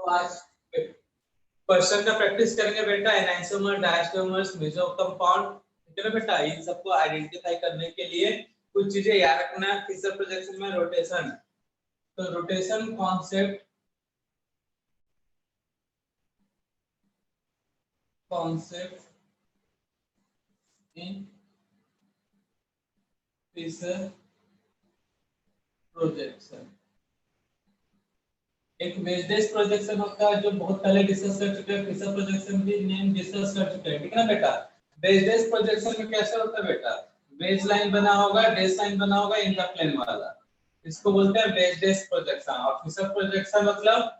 तो आज क्वेश्चन का प्रैक्टिस करेंगे बेटा। एनाइसोमर, डायस्टोमर्स, मेसो कंपाउंड, ठीक है ना बेटा। इन सबको आइडेंटिफाई करने के लिए कुछ चीजें याद रखना है। फिशर प्रोजेक्शन में रोटेशन, तो rotation concept in Fischer projection. एक वेजडेस प्रोजेक्शन होता है जो बहुत पहले डिस्कस कर चुके हैं। फिशर प्रोजेक्शन भी नेम डिस्कस कर चुके हैं, ठीक है ना बेटा। वेजडेस प्रोजेक्शन में कैसे होता है बेटा, बेस लाइन बना होगा, बेस लाइन बना होगा इंटरप्लेन वाला, इसको बोलते हैं वेजडेस प्रोजेक्शन। और फिशर प्रोजेक्शन मतलब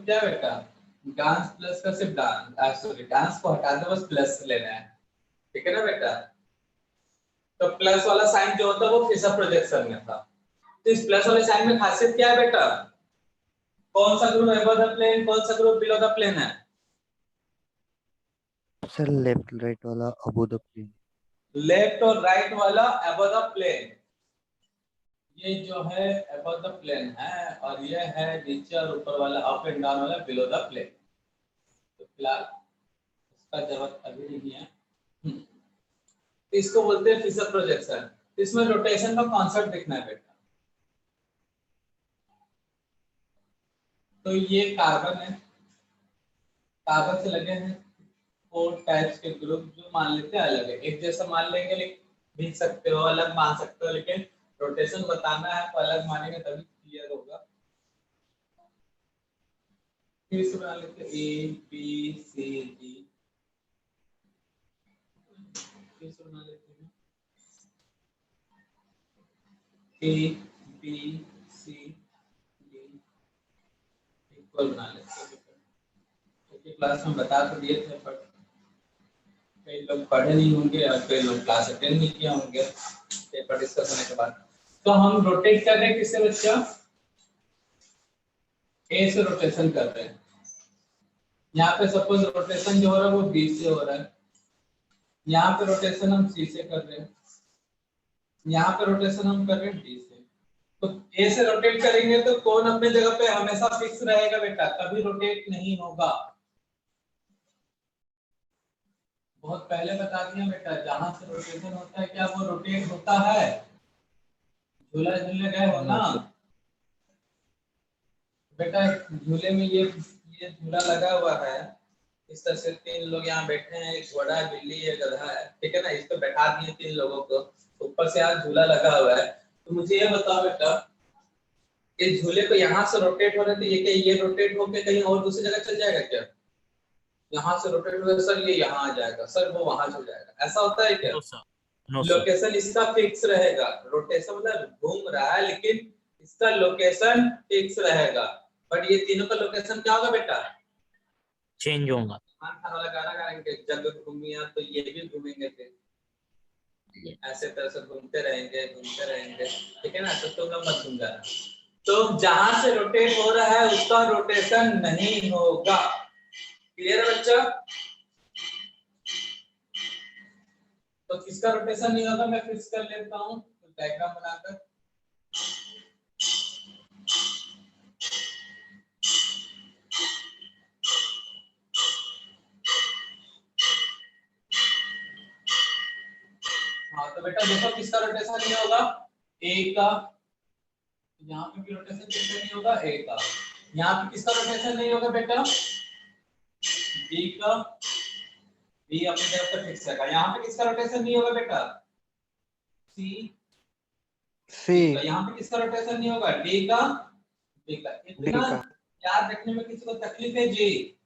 क्या बेटा, डांस प्लस का सिर्फ डांस, सॉरी डांस को हटा दो, बस प्लस लेना है, ठीक है ना बेटा। तो प्लस वाला साइन जो होता है वो फिशर प्रोजेक्शन में था। तो इस प्लस वाले साइन में खासियत क्या है बेटा, कौन सा ग्रुप अबव द प्लेन, कौन सा ग्रुप बिलो द प्लेन है। सर लेफ्ट राइट वाला अबव द प्लेन, लेफ्ट और राइट वाला अबव द प्लेन, ये जो है अबव द प्लेन है, और ये है नीचे और ऊपर वाला अप एंड डाउन वाला बिलो द प्लेन। तो फिलहाल इसका जरूरत अभी नहीं है। तो इसको बोलते हैं फिशर प्रोजेक्शन। इसमें रोटेशन का कॉन्सेप्ट देखना है बेटा। तो ये कार्बन है, कार्बन से लगे हैं 4 टाइप्स के ग्रुप जो मान लेते हैं अलग है, एक जैसा मान लेंगे, लेकिन लिख सकते हो, अलग मान सकते हो, लेकिन रोटेशन बताना है तो अलग मानेंगे तभी क्लियर होगा। फिर से बना लेते हैं ए बी सी डी, फिर से बना लेते हैं A B C D equal बना लेते हैं। क्योंकि क्लास में बता तो दिए थे, पर कई लोग पढ़े नहीं होंगे और कई लोग क्लास अटेंड नहीं किया होंगे पेपर डिस्कस होने के बाद। तो हम रोटेट कर रहे हैं किससे बच्चा, ए से रोटेशन कर रहे हैं। यहाँ पे सपोज रोटेशन जो हो रहा है वो बी से हो रहा है, यहाँ पे रोटेशन हम सी से कर रहे हैं, यहाँ पे रोटेशन हम कर रहे हैं डी से। तो ए से रोटेट करेंगे तो कौन अपने जगह पे हमेशा फिक्स रहेगा बेटा, कभी रोटेट नहीं होगा। बहुत पहले बता दिया बेटा, जहां से रोटेशन होता है क्या वो रोटेट होता है, झूला झूलने गए हो ना बेटा, झूले में ये झूला लगा हुआ है, इस तरह से 3 लोग यहाँ बैठे हैं, एक घोड़ा है, बिल्ली है, गधा है, ठीक है ना। इस पे बैठा दिए 3 लोगों को, ऊपर से आज झूला लगा हुआ है। तो मुझे ये बताओ बेटा, इस झूले को यहाँ से रोटेट हो रहे थे, ये क्या ये रोटेट होके कहीं और दूसरी जगह चल जाएगा क्या, यहाँ से रोटेट हो सर ये यहाँ आ जाएगा, सर वो वहां चल जाएगा, ऐसा होता है क्या? No, लोकेशन इसका फिक्स रहेगा। रोटेशन मतलब घूम रहा है लेकिन इसका लोकेशन फिक्स रहेगा। बट ये तीनों का लोकेशन क्या होगा बेटा, चेंज होगा। खान वाला गाना गाएंगे, जब घूमिया तो ये भी घूमेंगे, फिर ऐसे तरह से घूमते रहेंगे, ठीक है ना। तो तुम लोग मत घूम जाना। तो जहां से रोटेट हो रहा है उसका रोटेशन नहीं होगा। क्लियर है बच्चा? तो किसका रोटेशन नहीं होगा मैं फिक्स कर लेता हूं, तो डायग्राम बनाकर। हाँ तो बेटा देखो किसका रोटेशन नहीं होगा, ए का, यहाँ पे भी रोटेशन किसका नहीं होगा, ए का। यहाँ पे किसका रोटेशन नहीं होगा बेटा, बी का, बी अपनी तरफ से फिक्स रहेगा। यहाँ पे किसका रोटेशन नहीं होगा बेटा, सी, सी का। यहाँ पे किसका रोटेशन नहीं होगा, डी का, डी का। इतना याद रखने में किसी को तकलीफ है जी?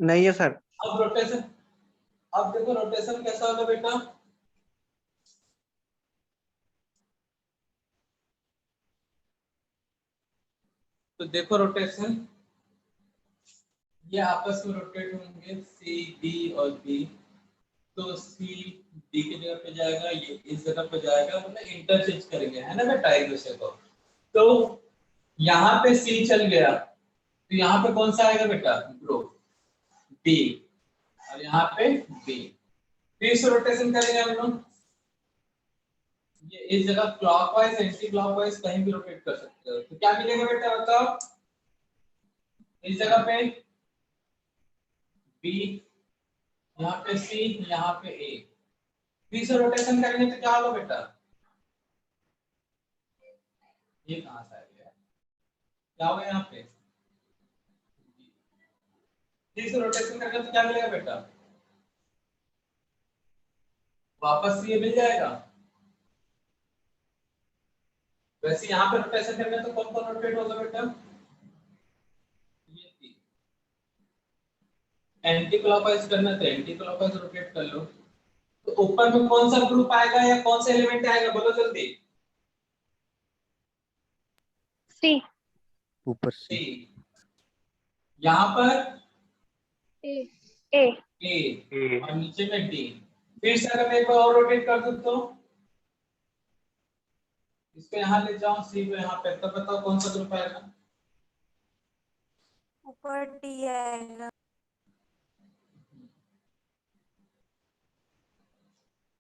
नहीं है सर। अब रोटेशन, अब देखो रोटेशन कैसा होगा बेटा, तो देखो रोटेशन ये आपस में रोटेट होंगे, सी डी और बी। तो सी डी की जगह पे जाएगा, ये इस जगह पे जाएगा, मतलब इंटरचेंज करेंगे, है ना बेटा एक दूसरे को। तो यहाँ पे सी चल गया तो यहाँ पे कौन सा आएगा बेटा, ग्रुप बी, और यहाँ पे बी। फिर से रोटेशन करेंगे हम लोग, ये इस जगह क्लॉकवाइज एंटी क्लॉकवाइज कहीं भी रोटेट कर सकते हो। तो क्या मिलेगा बेटा बताओ, इस जगह पे बी, यहाँ पे सी, यहाँ पे ए, बी से रोटेशन करेंगे तो क्या होगा बेटा, ये कहां से आ गया, क्या होगा यहाँ पे, सी से रोटेशन करेंगे तो क्या मिलेगा बेटा, वापस ये मिल जाएगा। वैसे यहाँ पे रोटेशन करेंगे तो कौन कौन रोटेट होगा बेटा, ये एंटी क्लॉकवाइज करना तो एंटी क्लॉकवाइज रोटेट कर लो। तो ऊपर में कौन सा ग्रुप आएगा या कौन सा एलिमेंट आएगा, बोलो जल्दी। सी। ऊपर सी। सी। यहाँ पर ए। ए। ए और नीचे में डी। फिर से अगर मैं एक बार और रोटेट कर दूं तो इसको यहाँ ले जाऊं, सी को यहाँ पे, तो बताओ कौन सा ग्रुप आएगा, ऊपर डी आएगा।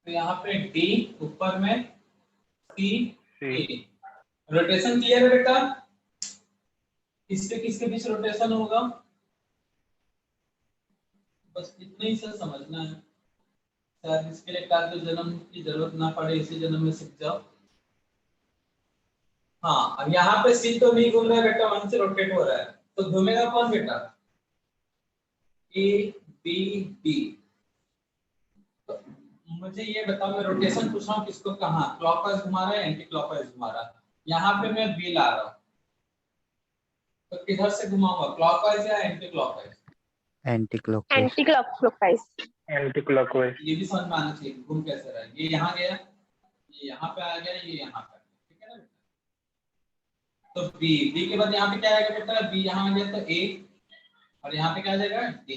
तो यहाँ पे डी, ऊपर में सी, ए। रोटेशन क्लियर है बेटा, किसके किसके बीच रोटेशन होगा, बस इतना ही से समझना है, शायद इसके लिए काल के जन्म की जरूरत ना पड़े, इसी जन्म में सीख जाओ। हाँ, अब यहाँ पे सी तो नहीं घूम रहा है बेटा, वहीं से रोटेट हो रहा है, तो घूमेगा कौन बेटा, ए बी डी। तो मुझे ये बताओ, मैं रोटेशन पूछ रहा हूँ किसको, कहाँ क्लॉकवाइज घुमा रहा है एंटी क्लॉकवाइज घुमा रहा है, यहाँ पे मैं बी ला रहा हूँ, तो किधर से घुमाऊंगा, क्लॉकवाइज या anti clockwise, anti clockwise. Anti clockwise. Anti clockwise. ये भी समझ में आना चाहिए घूम कैसे रहा है, ये यहाँ गया, ये यहाँ पे आ गया, ये यहाँ पे, ठीक है ना। तो बी, बी के बाद यहाँ पे क्या आएगा बेटा, बी यहाँ आ गया तो ए, और यहाँ पे क्या आ जाएगा डी।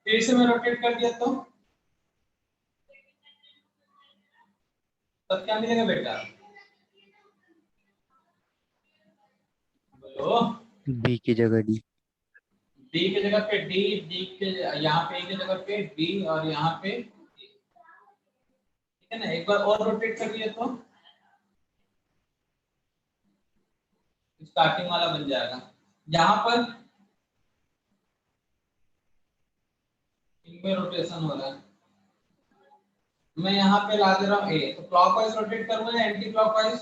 फिर से मैं रोटेट कर दिया तो तब क्या मिलेगा बेटा, बोलो। बी की जगह डी। डी की जगह पे डी, डी के यहाँ पे ए की जगह पे डी, और यहाँ पे ए। ठीक है ना, एक बार और रोटेट कर दिया तो स्टार्टिंग वाला बन जाएगा। यहाँ पर इनमें रोटेशन हो रहा है, मैं यहाँ पे ला दे रहा हूँ ए, तो क्लॉकवाइज रोटेट करूंगा या anti clockwise,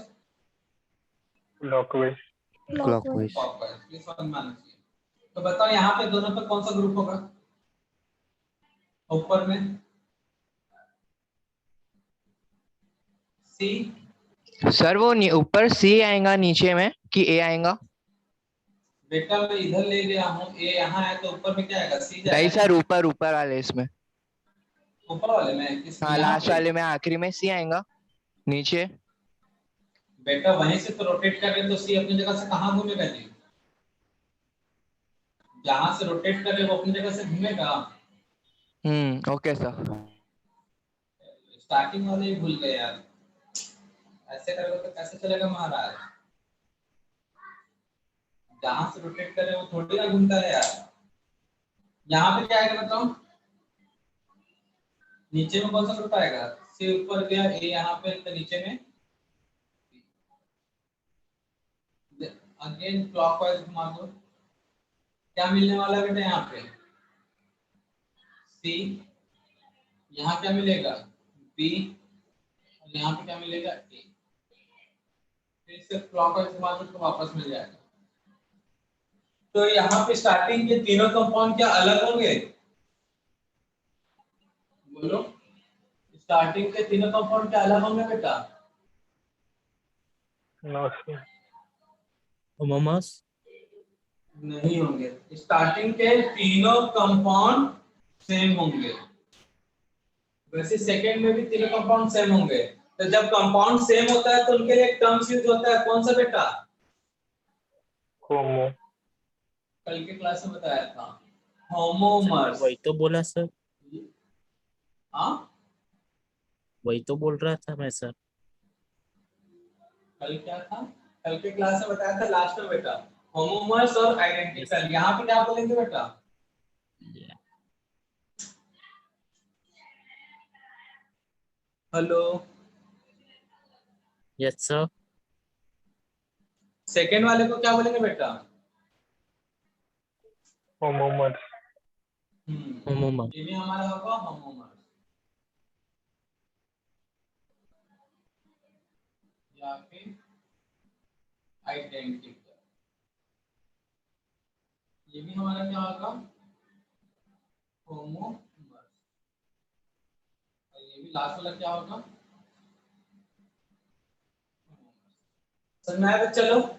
clockwise. Clockwise. Clockwise. ये समझ में आना चाहिए। तो बताओ यहाँ पे दोनों पे कौन सा ग्रुप होगा, ऊपर में सी, सर वो ऊपर सी आएगा नीचे में कि ए आएगा? बेटा मैं इधर ले गया हूँ, ए यहाँ है तो ऊपर में क्या आएगा, सी नहीं जाएगा। सर, ऊपर ऊपर वाले इसमें। ऊपर वाले में किस, हाँ, यहाँ लास्ट पे? वाले में आखिरी में सी आएगा नीचे। बेटा वहीं से तो रोटेट कर रहे हैं, तो सी अपनी जगह से कहाँ घूमेगा जी, जहां से रोटेट कर रहे हैं वो अपनी जगह से घूमेगा। Okay sir. स्टार्टिंग वाले ही भूल गए यार, ऐसे करोगे तो कैसे चलेगा महाराज, जहां से रोटेट कर रहे हैं वो थोड़ी ना घूमता है यार। यहाँ पे क्या आएगा बताओ, नीचे में कौन सा ग्रुप आएगा, सी ऊपर गया, ए यहाँ पे, तो नीचे में अगेन क्लॉकवाइज घुमा दो, क्या मिलने वाला है बेटा, यहाँ पे सी, यहाँ क्या मिलेगा बी, और यहाँ पे क्या मिलेगा ए। फिर से क्लॉकवाइज घुमा दो तो वापस मिल जाएगा। तो यहाँ पे स्टार्टिंग के तीनों कंपाउंड क्या अलग होंगे, बोलो, स्टार्टिंग के तीनों कंपाउंड क्या अलग होंगे बेटा, नो सर। होमोमस नहीं होंगे, स्टार्टिंग के तीनों कंपाउंड सेम होंगे। वैसे सेकंड में भी तीनों कंपाउंड सेम होंगे। तो जब कंपाउंड सेम होता है तो उनके लिए एक टर्म्स यूज होता है, कौन सा बेटा, होमो। कल के क्लास में बताया था, होमोमर्स। वही तो बोला सर, हाँ वही तो बोल रहा था मैं सर। कल क्या था, कल के क्लास में बताया था लास्ट में बेटा, होमोमर्स और आइडेंटिकल। यहाँ पे क्या बोलेंगे बेटा, हेलो यस सर। सेकेंड वाले को क्या बोलेंगे बेटा? Homomer. होमोमर। ये भी हमारा होगा होमोमर या फिर आइडेंटिकल। ये भी हमारा क्या होगा? होमोमर। और ये भी लास्ट वाला क्या होगा? समझ में आया बच्चा लोग?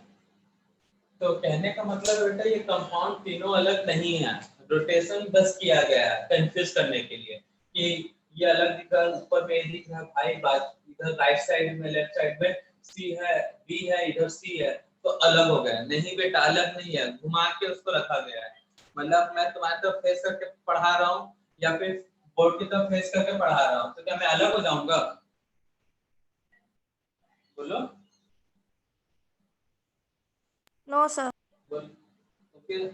तो कहने का मतलब बेटा ये कंपाउंड तीनों अलग नहीं है, रोटेशन बस किया गया है कंफ्यूज करने के लिए कि ये अलग दिख रहा है, ऊपर में ये दिख रहा है भाई, बात इधर राइट साइड में लेफ्ट साइड में सी है, बी है, इधर सी है, तो अलग हो गया। नहीं बेटा अलग नहीं है, घुमा के उसको रखा गया है। मतलब मैं तुम्हारी तरफ फेस करके पढ़ा रहा हूँ या फिर बोर्ड की तरफ फेस करके पढ़ा रहा हूँ, तो क्या मैं अलग हो जाऊंगा? बोलो नो सर। बोल। तो फिर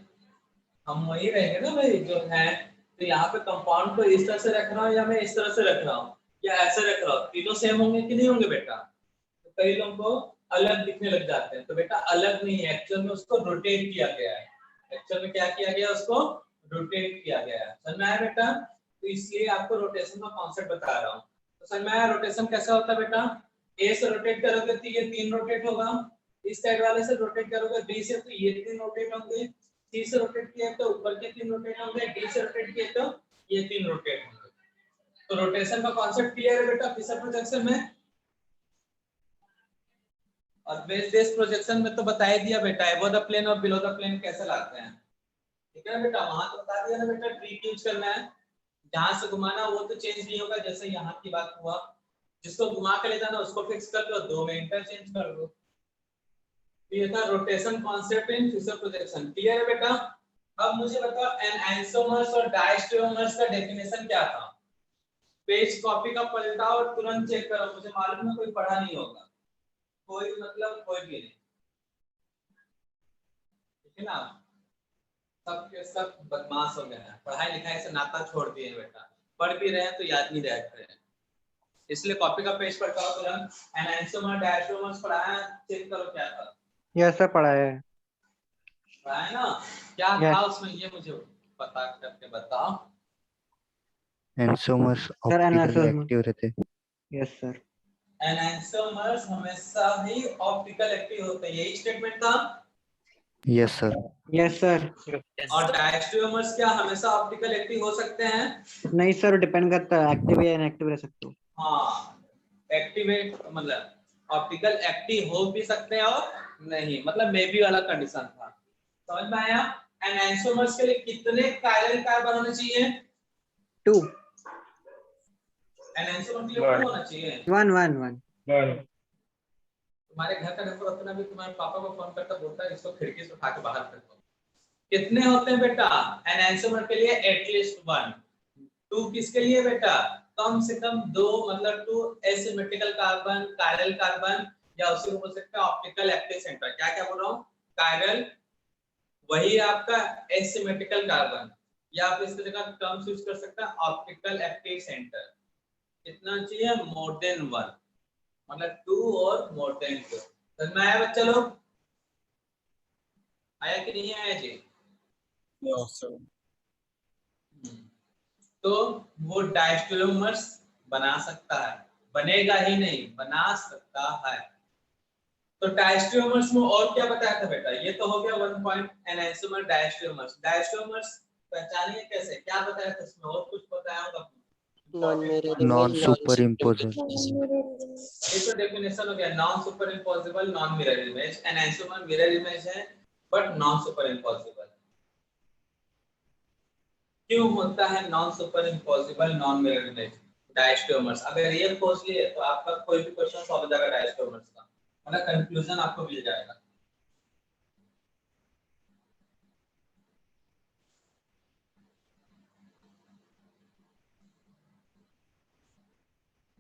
हम वही रहेंगे ना भाई जो है। तो यहाँ पे कंपाउंड को इस तरह से रख रहा हूँ या मैं इस तरह से रख रहा हूँ या ऐसे रख रहा हूँ, तीनों सेम होंगे कि नहीं होंगे बेटा? तो कई लोगों को अलग दिखने लग जाते हैं, तो बेटा अलग नहीं है, एक्चुअल में उसको रोटेट किया गया है। एक्चुअल में क्या किया गया? उसको रोटेट किया गया है। समझ में आया बेटा? तो इसलिए आपको रोटेशन का कॉन्सेप्ट बता रहा हूँ। तो समझ में आया रोटेशन कैसा होता है बेटा? ए से रोटेट करोगे तो ये 3 रोटेट होगा, इस साइड वाले से रोटेट करोगे बी से तो ये 3 रोटेट होंगे, सी से रोटेट किया तो ऊपर के 3 रोटेट होंगे, डी से रोटेट किया तो ये 3 रोटेट होंगे। तो रोटेशन का कॉन्सेप्ट क्लियर है बेटा फिशर प्रोजेक्शन में? और बेस प्रोजेक्शन में तो बता ही दिया बेटा, अबव द प्लेन और बिलो द प्लेन कैसे लाते हैं। ठीक है बेटा, वहां तो बता दिया ना बेटा, ट्रिक यूज करना है। जहां से घुमाना वो तो चेंज नहीं होगा, जैसे यहाँ की बात हुआ, जिसको घुमा के ले जाना उसको फिक्स कर दो, 2 में इंटरचेंज कर दो। ये था rotation concept in Fischer projection. Clear है बेटा? अब मुझे बताओ एन आइसोमर्स और डायस्टेरियोमर्स का डेफिनेशन क्या था? पेज कॉपी का पलटाओ और तुरंत चेक करो, मुझे मालूम है कोई पढ़ा नहीं होगा, कोई मतलब कोई भी नहीं। ठीक है ना? सब के सब बदमाश हो गए हैं, पढ़ाई लिखाई से नाता छोड़ दिए हैं बेटा, पढ़ भी रहे हैं तो याद नहीं रख रहे हैं। इसलिए कॉपी का पेज पलटाओ तुरंत। एन आइसोमर डायस्टेरियोमर्स पढ़ाया, चेक करो क्या था। यस सर पढ़ा है। पढ़ाया ना? क्या Yes. था उसमें ये मुझे पता करके बताओ। Enantiomers sir optically enantiomer. Active रहते। Yes sir. एनांसोमर्स हमेशा ही ऑप्टिकल एक्टिव होते हैं, यही स्टेटमेंट था। Yes sir. Yes sir. और डायस्टेरियोमर्स क्या हमेशा ऑप्टिकल एक्टिव हो सकते हैं? नहीं सर डिपेंड करता है, एक्टिव या इनएक्टिव रह सकते हो। हाँ, एक्टिवेट मतलब ऑप्टिकल एक्टिव हो भी सकते हैं और नहीं, मतलब मे बी वाला कंडीशन था। समझ में आया? एनांसोमर्स के लिए कितने कायरल कार्बन होने चाहिए? 2 एनांसोमर के लिए 2 होना चाहिए। 1 1 1। तुम्हारे घर का नंबर होता ना, भी तुम्हारे पापा को फोन करता बोलता है इसको खिड़की से उठा के बाहर फेंक दो। कितने होते हैं बेटा एनांसोमर के लिए? एटलीस्ट 1। 2 किसके लिए बेटा? कम से कम 2, मतलब 2 एसिमेट्रिकल कार्बन, कायरल कार्बन, या उसी को बोल सकते हैं ऑप्टिकल एक्टिव सेंटर। क्या क्या बोल रहा हूँ? कायरल, वही आपका एसिमेट्रिकल कार्बन, या आप इसकी जगह टर्म यूज कर सकते हैं ऑप्टिकल एक्टिव सेंटर। कितना चाहिए? मोर देन 1, मतलब 2 और मोर देन 2। समझ में आया बच्चा लोग? आया कि नहीं आया जी? Yes sir. तो वो डायस्टेरियोमर्स बना सकता है, बनेगा ही नहीं, बना सकता है। तो डायस्टेरियोमर्स में और क्या बताया था बेटा? ये तो हो गया 1 पॉइंट एनांसोमर डायस्टेरियोमर्स। डायस्टेरियोमर्स पहचानिए कैसे, क्या बताया था इसमें? और कुछ बताया होगा? Non super imposer. ये तो डेफिनेशन हो गया, non super impossible, non mirror image. Enantiomer mirror image है बट नॉन सुपर इम्पॉसिबल। क्यों होता है non super impossible, non mirror image diastereomers? अगर ये खोज लिए तो आपका कोई भी क्वेश्चन सॉल्व हो जाएगा डायस्टेरियोमर्स का, मतलब कंक्लूजन आपको मिल जाएगा।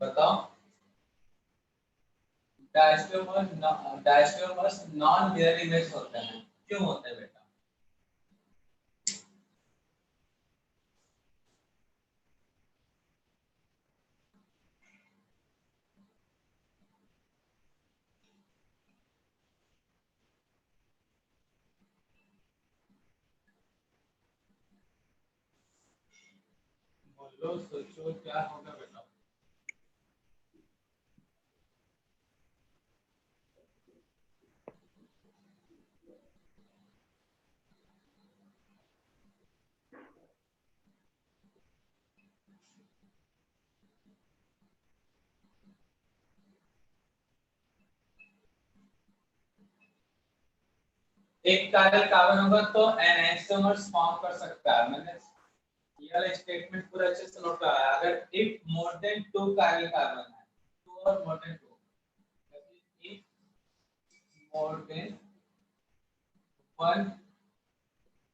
बताओ डायस्टेरियोमर्स नॉन मिरर इमेज होते हैं, क्यों होते हैं बेटा? बोलो सोचो क्या होगा बेटा। एक कायरल कार्बन होगा तो एनाइसोमर्स फॉर्म कर सकता है। मैंने ये वाला स्टेटमेंट पूरा अच्छे से नोट करा है। अगर if more than 2 chiral carbon है, 2 और more then 2, if more than 1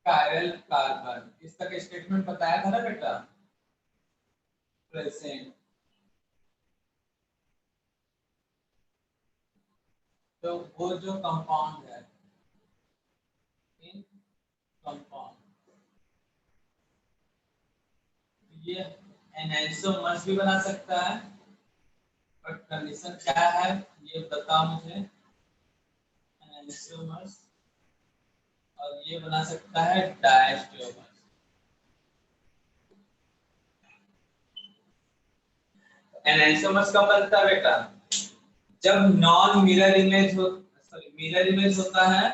chiral carbon, इस तक स्टेटमेंट बताया था ना बेटा, प्रेजेंट। तो वो जो कंपाउंड है इन कंपाउंड, ये एनाइसोमर्स भी बना सकता है, बट कंडीशन क्या है ये बता मुझे। एनाइसोमर्स, और ये बना सकता है डायस्टियोमर्स। एनाइसोमर्स कब बनता है बेटा? जब नॉन मिरर इमेज हो, सॉरी मिरर इमेज होता है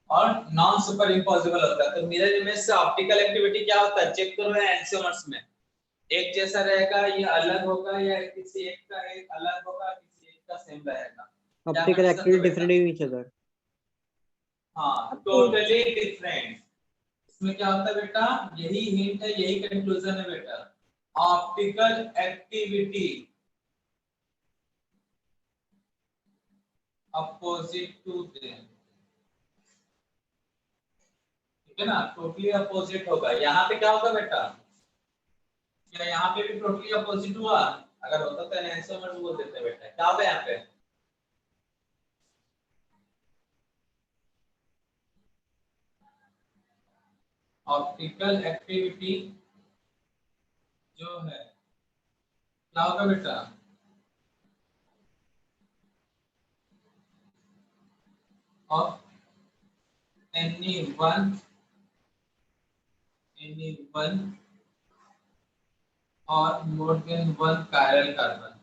और नॉन सुपर इम्पोजिबल होता है। तो मिरर इमेज से ऑप्टिकल एक्टिविटी क्या होता है चेक करो। एनाइसोमर्स में एक जैसा रहेगा, ये अलग होगा, या किसी एक का एक अलग होगा, किसी एक का सेम रहेगा। Optical activity different in each other. हाँ, टोटली डिफरेंट। इसमें क्या होता है बेटा, यही हिंट है, यही कंक्लूजन है बेटा। Optical activity opposite to them, ठीक है ना, टोटली अपोजिट होगा। यहाँ पे क्या होगा बेटा, क्या यहाँ पे भी टोटली अपोजिट हुआ? अगर होता तो एनाइसोमर्स बोल देते बेटा। क्या होगा यहाँ पे? ऑप्टिकल एक्टिविटी जो है क्या होगा बेटा, of anyone or more than one chiral carbon.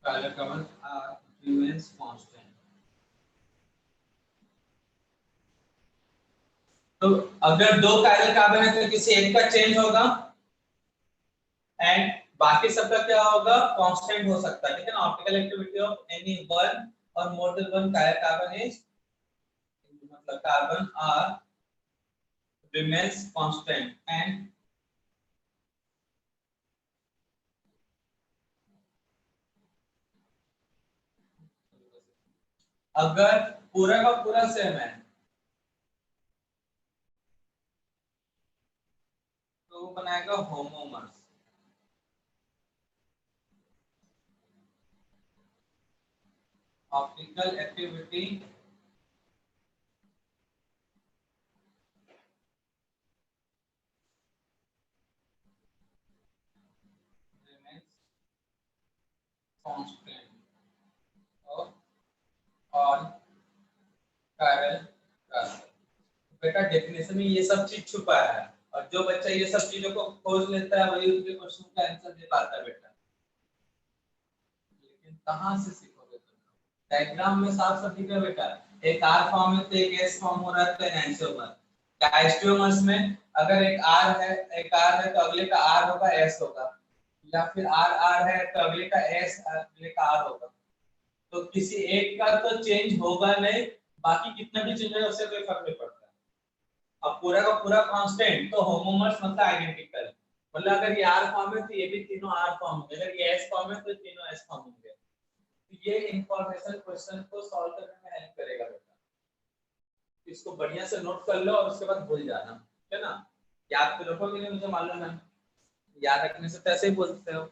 Chiral carbon remains constant. तो अगर 2 chiral carbon है तो किसी एक का चेंज होगा एंड बाकी सबका क्या होगा, कांस्टेंट हो सकता है, ठीक है ना। Optical activity of any one or more than one chiral carbon is, मतलब carbon are remains constant and अगर पूरा का पूरा सेम है तो वो बनाएगा homomers. Optical activity constant of all chiral carbon। बेटा डेफिनेशन में ये सब चीज छुपा है, और जो बच्चा ये सब चीजों को खोज लेता है वही उनके क्वेश्चन का आंसर दे पाता है बेटा। लेकिन कहां से सीखोगे तुम? डायग्राम में साफ साफ दिख रहा है बेटा, एक आर फॉर्म है तो एक एस फॉर्म हो रहा है, तो एनाइसोमर। डायस्टियोमर्स में अगर एक आर है तो अगले का आर होगा एस होगा, या फिर आर है तो अगले का एस अगले का आर होगा। तो किसी एक का तो चेंज होगा नहीं, बाकी कितना भी चेंज है उससे कोई फर्क नहीं पड़ता। अब पूरा का पूरा कांस्टेंट, तो होमोमर्स मतलब आइडेंटिकल, मतलब अगर ये आर फॉर्म है तो ये भी तीनों आर फॉर्म होंगे, अगर ये एस फॉर्म है तो तीनों एस फॉर्म होंगे। तो ये इंफॉर्मेशन क्वेश्चन को सॉल्व करने में हेल्प करेगा बेटा। इसको बढ़िया से नोट कर लो और उसके बाद भूल जाना, ठीक है ना। याद तो रखोगे नहीं मुझे मालूम है, याद रखने से तो ऐसे ही बोलते हो,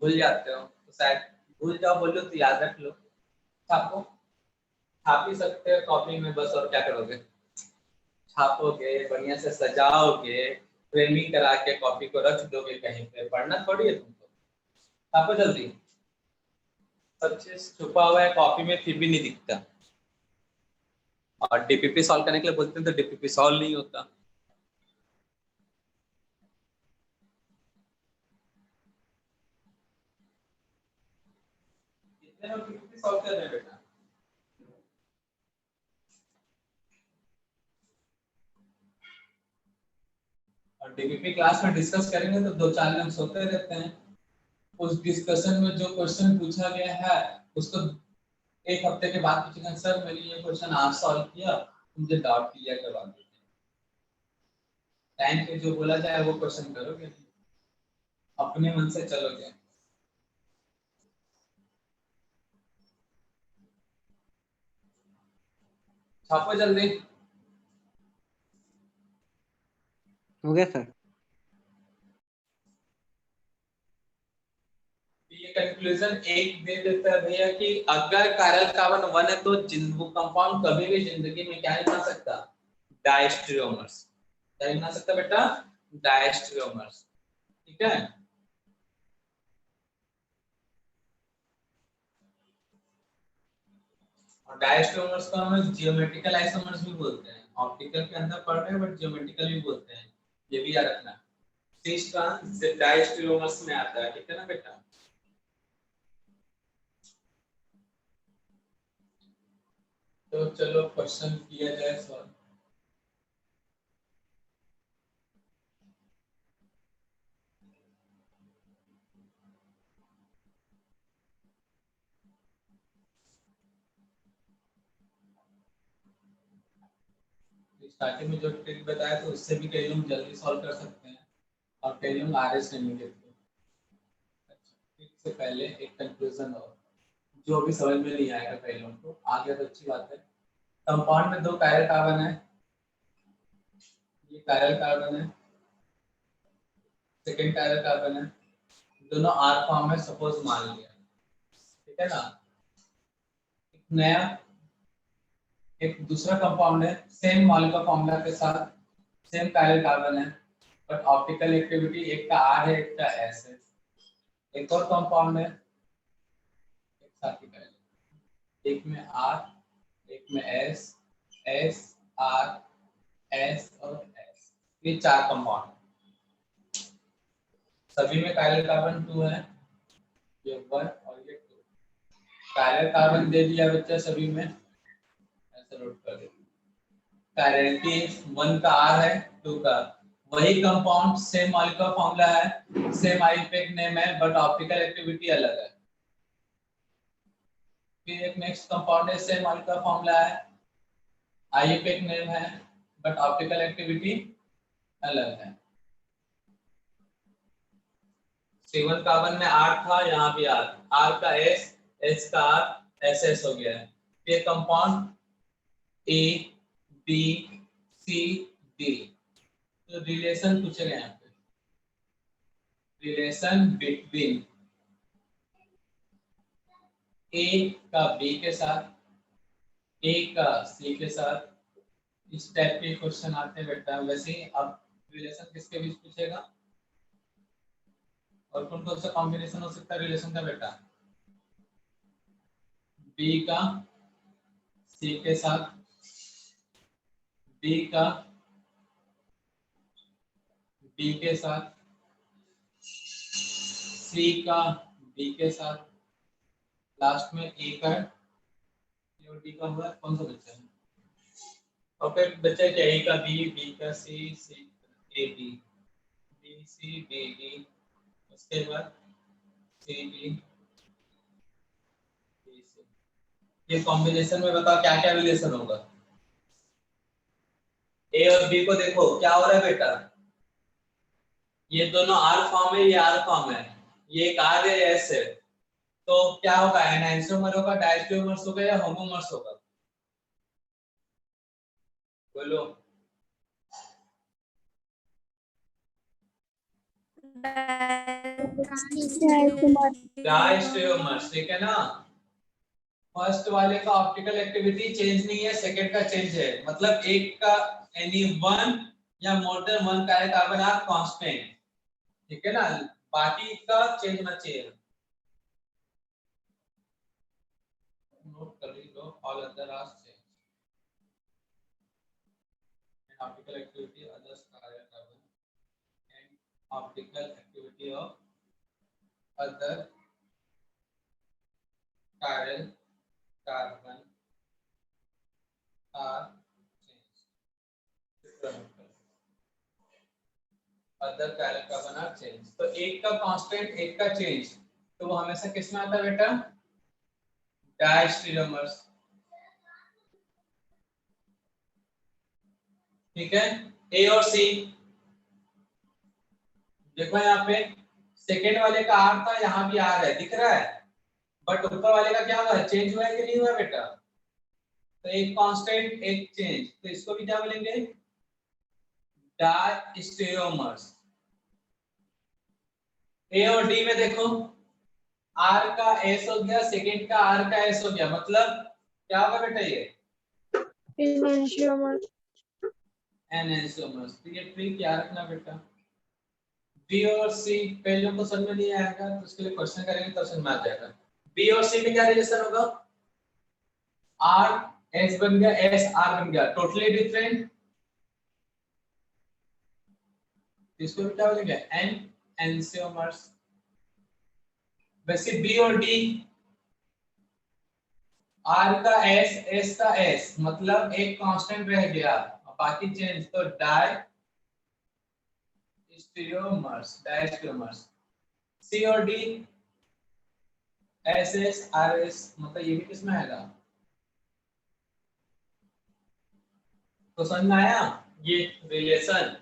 भूल जाते हो। तो शायद भूल जाओ, बोलो तो याद रख लो। छापो, छाप ही सकते हो कॉपी में बस, और क्या करोगे, छापोगे, बढ़िया से सजाओगे, फ्रेमिंग करा के कॉपी को रख दोगे कहीं पे, पढ़ना थोड़ी है तुमको। छापो जल्दी, सब चीज छुपा हुआ है कॉपी में फिर भी नहीं दिखता। और डीपीपी सॉल्व करने के लिए बोलते हैं तो डीपीपी सॉल्व नहीं होता। कितने लोग डीपीपी सॉल्व कर रहे हैं बेटा? और डीपीपी क्लास में डिस्कस करेंगे तो 2-4 दिन सोते रहते हैं। उस डिस्कशन में जो क्वेश्चन पूछा गया है उसको एक हफ्ते के बाद पूछेंगे, सर मैंने ये क्वेश्चन आज सॉल्व किया, मुझे डाउट क्लियर करवा दीजिए। टाइम पे जो बोला जाए वो क्वेश्चन करोगे, अपने मन से चलोगे। छापो जल्दी। हो गया सर। ये कंक्लूजन एक दे देता है भैया कि अगर कायरल कार्बन 1 है तो वो कंपाउंड कभी भी जिंदगी में क्या नहीं बना सकता, डायस्टेरियोमर्स। क्या नहीं बना सकता बेटा, डायस्टेरियोमर्स। ठीक है, और डायस्टेरियोमर्स को हम जियोमेट्रिकल आइसोमर्स भी बोलते हैं। ऑप्टिकल के अंदर पढ़ रहे हैं बट जियोमेट्रिकल भी बोलते हैं, ये भी याद रखना। सिस ट्रांस डायस्टेरियोमर्स में आता है, ठीक है ना बेटा। तो चलो क्वेश्चन किया जाए सॉल्व। स्टार्टिंग में जो ट्रिक बताया तो उससे भी कई लोग जल्दी सॉल्व कर सकते हैं और कई लोग आरएस नहीं देते। ट्रिक से पहले एक कंक्लूजन और जो भी समझ में नहीं आएगा कई लोगों को, आ गया तो अच्छी बात है। कंपाउंड में 2 कायरल कार्बन है, ये कायरल कार्बन है, सेकंड कायरल कार्बन है, दोनों आर फॉर्म में सपोज मान लिया, ठीक है ना। एक नया एक दूसरा कंपाउंड है, सेम मॉलिक्यूलर फॉर्मूला के साथ, सेम कायरल कार्बन है बट ऑप्टिकल एक्टिविटी एक का आर है एक का एस है। एक और कंपाउंड है, एक साथ ही करेंगे, एक में आर एक में एस, एस आर एस और एस, ये 4 कंपाउंड। सभी में कायरल कार्बन 2 है, ये 1 और ये 2। कायरल कार्बन दे दिया बच्चा सभी में, ऐसे नोट कर दे। कायरलिटी 1 का आर है 2 का, वही कंपाउंड सेम मॉलिक्यूलर फॉर्मूला है, सेम आईयूपीएक नेम है बट ऑप्टिकल एक्टिविटी अलग है। फिर एक नेक्स्ट कंपाउंड है, सेम मॉलिक्यूलर फॉर्मूला है, आईयूपीएक नेम है बट ऑप्टिकल एक्टिविटी अलग है। C1 कार्बन में R था, यहाँ भी R का S, S का R, SS हो गया है। ये compound A, B, C, D, तो रिलेशन पूछे गए यहाँ पे, रिलेशन बिटवीन A का B के साथ, A का C के साथ, इस टाइप के क्वेश्चन आते हैं बेटा। वैसे ही अब रिलेशन किसके बीच पूछेगा और कौन कौन सा कॉम्बिनेशन हो सकता है रिलेशन का बेटा, B का C के साथ, B का B के साथ, C का D के साथ, लास्ट में A का ये और D का हुआ, कौन सा बच्चा है। और फिर बच्चा क्या, A का B, B का C, C A B, B C D D, उसके बाद C D D C। ये कॉम्बिनेशन में बताओ क्या क्या रिलेशन होगा। A और B को देखो क्या हो रहा है बेटा, ये दोनों R फॉर्म है, ये R फॉर्म है, ये एक R है S है, तो क्या होगा, एनाइसोमर होगा, डायस्टेरियोमर्स होगा या होमोमर्स होगा, बोलो। डायस्टेरियोमर्स, ठीक है ना। फर्स्ट वाले का ऑप्टिकल एक्टिविटी चेंज नहीं है, सेकंड का चेंज है, मतलब एक का एनी 1 या more than 1 chiral carbon are constant, ठीक है ना, बाकी का चेंज होना चाहिए। नोट कर लो, all other are change. optical activity others chiral carbon and optical activity of other chiral carbon are changed. Other chiral carbon are changed. तो एक का कांस्टेंट एक का चेंज, तो वो हमेशा किस में आता है बेटा? डायस्टेरियोमर्स. ठीक है, ए और सी. देखो यहाँ पे सेकेंड वाले का आर था, यहाँ भी आर है, दिख रहा है, बट ऊपर वाले का क्या हुआ? चेंज हुआ है कि नहीं हुआ बेटा? तो एक कांस्टेंट एक चेंज, तो इसको भी क्या बोलेंगे? डायस्टेरियोमर्स. ए और डी में देखो आर का एस हो गया, सेकेंड का आर का एस हो गया, मतलब क्या होगा बेटा? ये एनंशियोमर्स. एनंशियोमर्स. तो ये ट्रिक याद रखना बेटा. बी और सी पहले को समझ में नहीं आएगा तो उसके लिए क्वेश्चन करेंगे तो समझ में आ जाएगा. बी और सी में क्या रिलेशन होगा? आर एस बन गया, एस आर बन गया, टोटली डिफरेंट. इसको भी क्या बोलेंगे? एन एनशियोमर्स. वैसे बी और डी आर का एस एस का एस, मतलब एक कांस्टेंट रह गया बाकी चेंज, तो डायस्टेरियोमर्स. सी और D S S R S, मतलब ये भी किसमें आएगा? तो समझ में आया ये रिलेशन?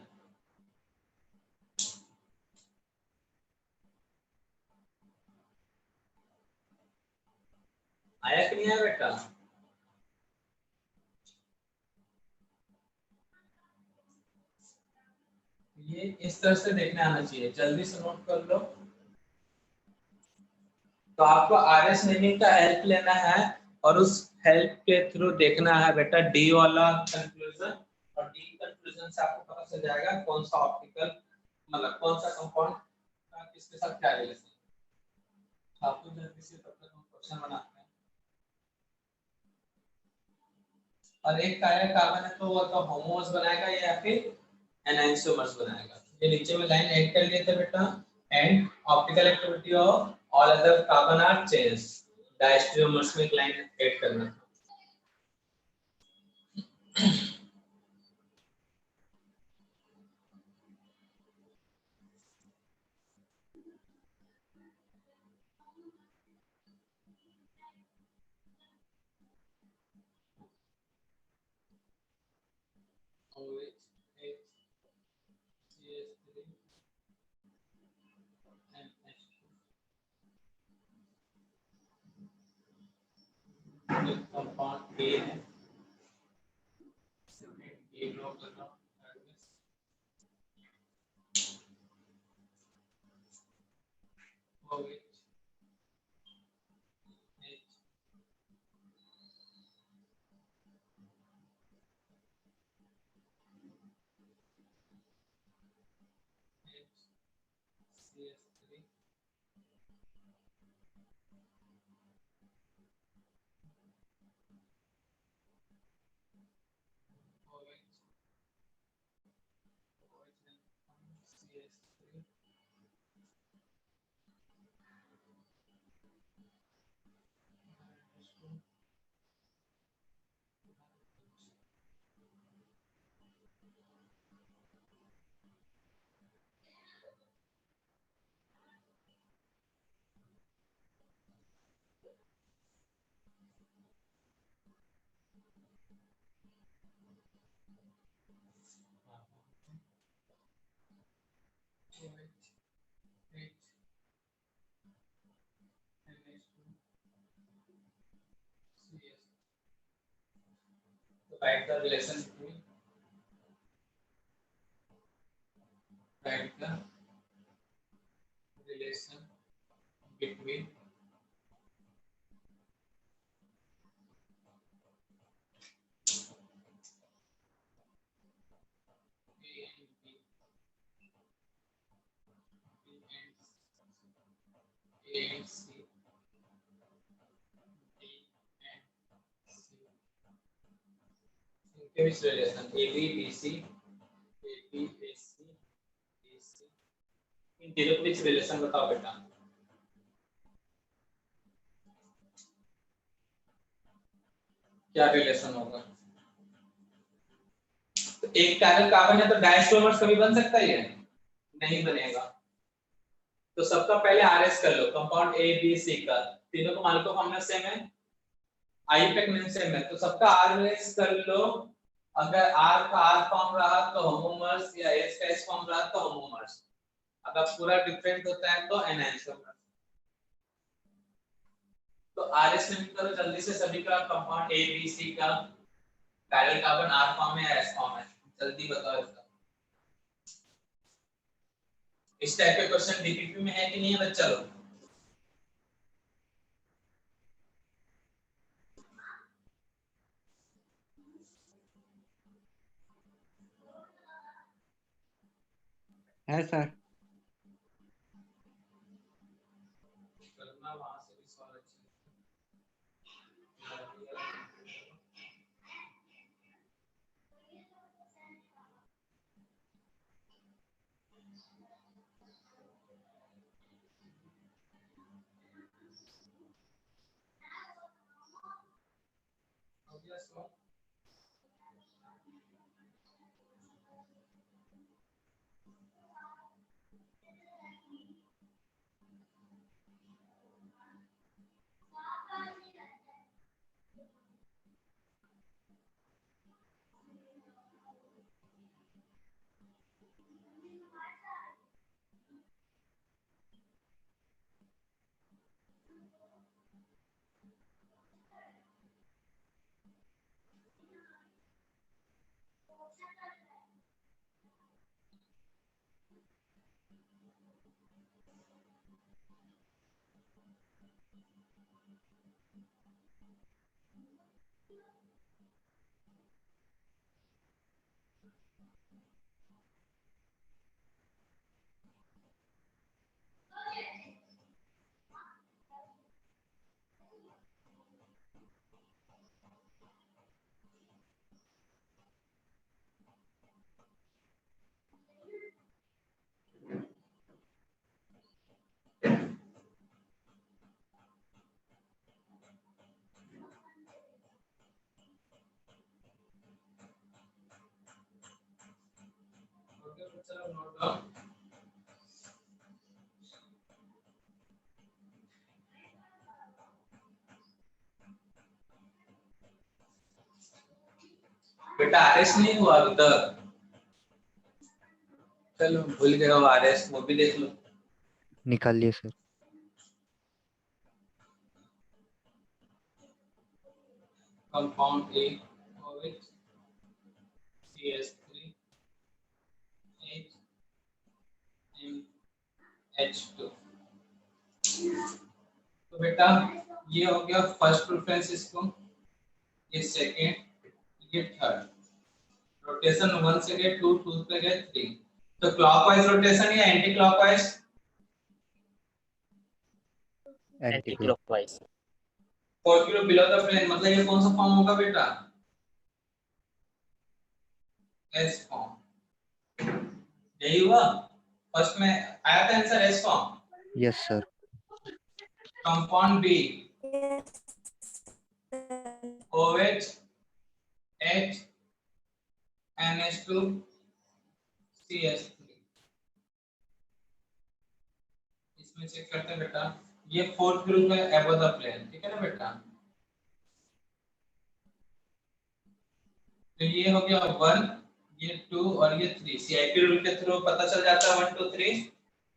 आया कि नहीं आया बेटा? ये इस तरह से देखने आना चाहिए, जल्दी से नोट कर लो. तो आपको आरएस नेमिंग का हेल्प लेना है और उस हेल्प के थ्रू देखना है बेटा डी वाला कंक्लूजन, और डी कंक्लूजन से आपको पता चल जाएगा कौन सा ऑप्टिकल, मतलब कौन सा कंपाउंड का किसके साथ क्या रिलेशन है. आपको जल्दी से तब तक हम क्वेश्चन बनाते हैं. और एक कायरल कार्बन है तो वो तो होमोस बनाएगा या फिर एनहांसोमर्स बनाएगा. ये नीचे में लाइन ऐड कर लिए थे बेटा. And optical activity of all other carbon are change. Diastereomers में एक लाइन ऐड करना था. कंपाउंड ए है, ए ड्रॉ करना write the relation between A and B, A and C, D and C. इनके बीच relation AB BC BAC AC इन तीनों के बीच रिलेशन बताओ बेटा। क्या रिलेशन होगा? तो एक पैरेलल कार्बन है तो डायस्ट्रोमर्स कभी बन सकता है? नहीं बनेगा। तो सबका पहले आरएस कर लो, कंपाउंड ए बी सी का, तीनों को मालिकों हमने सेम है, आईयूपैक नेम सेम है, तो सबका आरएस कर लो। अगर आर का आर फॉर्म रहा तो होमोमर्स, या एस का एस फॉर्म रहा तो होमोमर्स, अगर पूरा डिफरेंट होता है तो एनांसोमर्स। तो आरएस नेम करो जल्दी से सभी का, कंपाउंड ए बी सी का पैरेलल कार्बन आर फॉर्म है या एस फॉर्म है, जल्दी बताओ इसका। इस टाइप के क्वेश्चन डीपीपी में है कि नहीं है बच्चा लोग? है सर। करना वहां से भी सवाल अच्छा हो गया सवाल। हो गया बच्चा लोग, नोट डाउन। बेटा आरएस नहीं हुआ अभी तक? चलो भूल गए हो आरएस, वो भी देख लो। निकालिए sir. Compound A OH CS3 H MH2। तो बेटा ये हो गया फर्स्ट प्रेफरेंस इसको, ये सेकंड, ये थर्ड। रोटेशन 1 से गए 2, 2 से गए 3। तो क्लॉकवाइज रोटेशन या anti clockwise? Anti clock. Anti-clockwise. 4 किलो बिलो द प्लेन, मतलब ये कौन सा फॉर्म होगा बेटा? S form. यही हुआ? फर्स्ट में आया था answer S form. Yes sir. Compound B OH H NH2 CH3। इसमें चेक करते हैं बेटा, ये फोर्थ ग्रुप है अबव द प्लेन, ठीक है ना बेटा? तो ये हो गया 1, ये 2 और ये 3। सीआईपी रूल के थ्रू पता चल जाता है 1 2 3।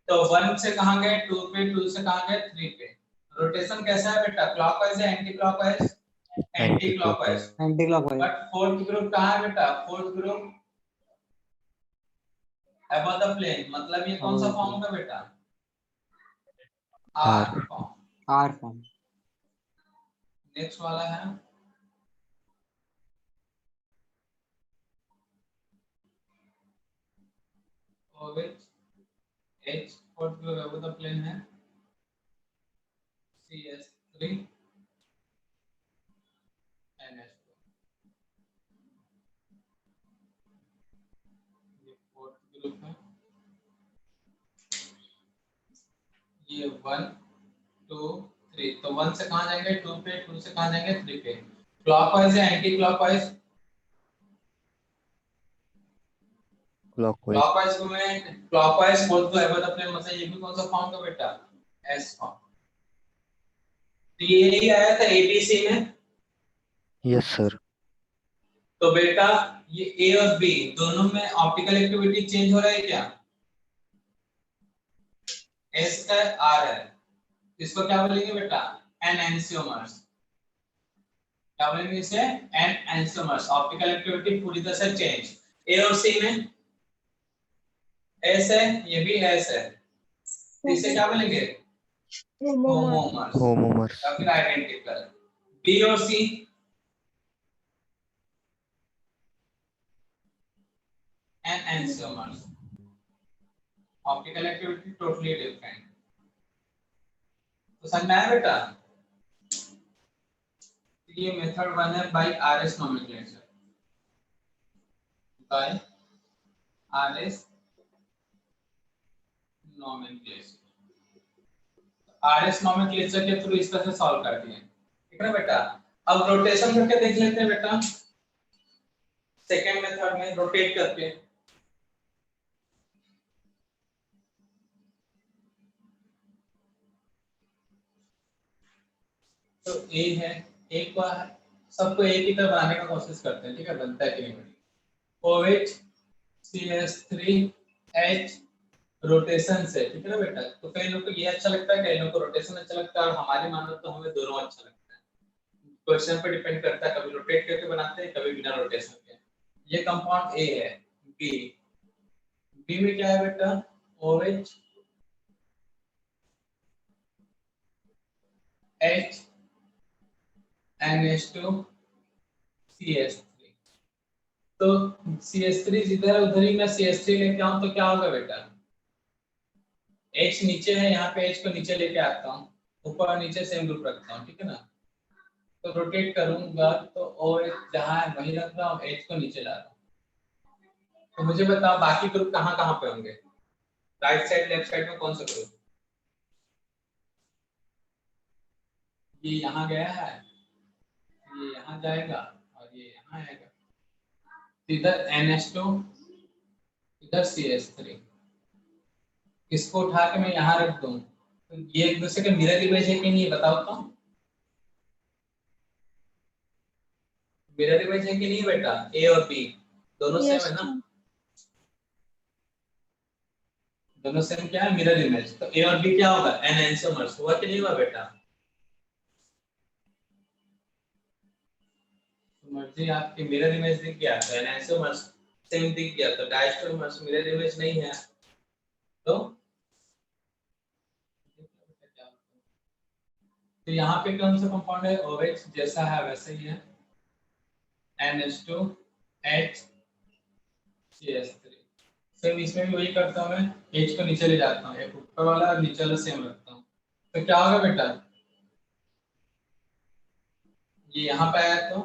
तो 1 से कहां गए 2 पे, 2 से कहां गए 3 पे। रोटेशन कैसा है बेटा, क्लॉकवाइज या anti clockwise? Anti clockwise. Anti clockwise. But fourth group कहां है बेटा? Fourth group above the plane, मतलब ये कौन सा फॉर्म होगा बेटा? R form. R form. Next वाला है OH H, fourth group above the plane है CS3 NH2। फोर्थ ग्रुप है, ये 1 2 3, तो 1 से कहाँ जाएंगे 2 पे, 2 से कहाँ जाएंगे 3 पे। क्लॉकवाइज या एंटी क्लॉकवाइज? क्लॉकवाइज। क्लॉकवाइज में क्लॉकवाइज बोल तो एवर द प्लेन, मतलब ये भी कौन सा फॉर्म का बेटा, एस फॉर्म। तो ये ही आया था एबीसी में। Yes sir. तो बेटा ये ए और बी दोनों में ऑप्टिकल एक्टिविटी चेंज हो रहा है क्या? एस का आर है, इसको क्या बोलेंगे बेटा, एनएंसियोमर्स। क्या बोलेंगे इसे, एनएंसियोमर्स। ऑप्टिकल एक्टिविटी पूरी तरह से चेंज। ए और सी में एस है, ये भी एस है, तो इसे क्या बोलेंगे, होमोमर्स होमोमर्स। या फिर आइडेंटिकल। बी और C enantiomers. Optical activity totally different. तो समझ में आया बेटा? ये मेथड 1 है by RS nomenclature, by RS nomenclature. RS nomenclature के थ्रू इस तरह से सॉल्व कर दिए, ठीक है ना बेटा। अब रोटेशन करके देख लेते हैं बेटा, सेकंड मेथड में रोटेट करके। तो ए है, एक बार सबको एक ही तरह बनाने का कोशिश करते हैं, ठीक है, बनता है कि नहीं। OH CS3H रोटेशन से, ठीक है ना बेटा। तो कई लोग को ये अच्छा लगता है, कई लोग को रोटेशन अच्छा लगता है, और हमारी मानो तो हमें दोनों अच्छा लगता है। क्वेश्चन पे डिपेंड करता है, कभी रोटेट करके बनाते हैं, कभी बिना रोटेशन के। ये कंपाउंड ए है। बी में क्या है बेटा, OH H NH2 CS3। तो CS3 जिधर उधर ही मैं CS3 लेके आऊं तो क्या होगा बेटा, H नीचे है, यहाँ पे H को नीचे लेके आता हूँ, ऊपर और नीचे सेम ग्रुप रखता हूँ, ठीक है ना। तो रोटेट करूंगा तो OH जहाँ है वहीं रख रहा हूँ, H को नीचे ला रहा हूँ। तो मुझे बताओ बाकी ग्रुप कहाँ कहाँ पे होंगे, राइट साइड लेफ्ट साइड में कौन सा ग्रुप? ये यहाँ गया है, ये यहाँ जाएगा और ये यहाँ आएगा। इधर NH2, इधर CS3। इसको उठा के मैं यहाँ रख दूं तो ये एक दूसरे का मिरर इमेज है कि नहीं, बताओ तो। मिरर इमेज है कि नहीं बेटा, ए और बी दोनों सेम है ना, दोनों सेम क्या है, मिरर इमेज। तो ए और बी क्या होगा, एनएंसियोमर्स। हुआ कि नहीं हुआ बेटा? तो मर्जी आपकी मिरर इमेज दिख गया तो एनएंसियोमर्स सेम दिख गया, तो डायस्टोमर्स मिरर इमेज नहीं है। तो यहाँ पे कौन सा कंपाउंड है, OH जैसा है वैसा ही है, NH2 H CS3। सेम इसमें भी वही करता हूँ, मैं H को नीचे ले जाता हूँ, एक ऊपर वाला और नीचे वाला सेम रखता हूँ। तो क्या होगा बेटा, ये यहाँ पे आया तो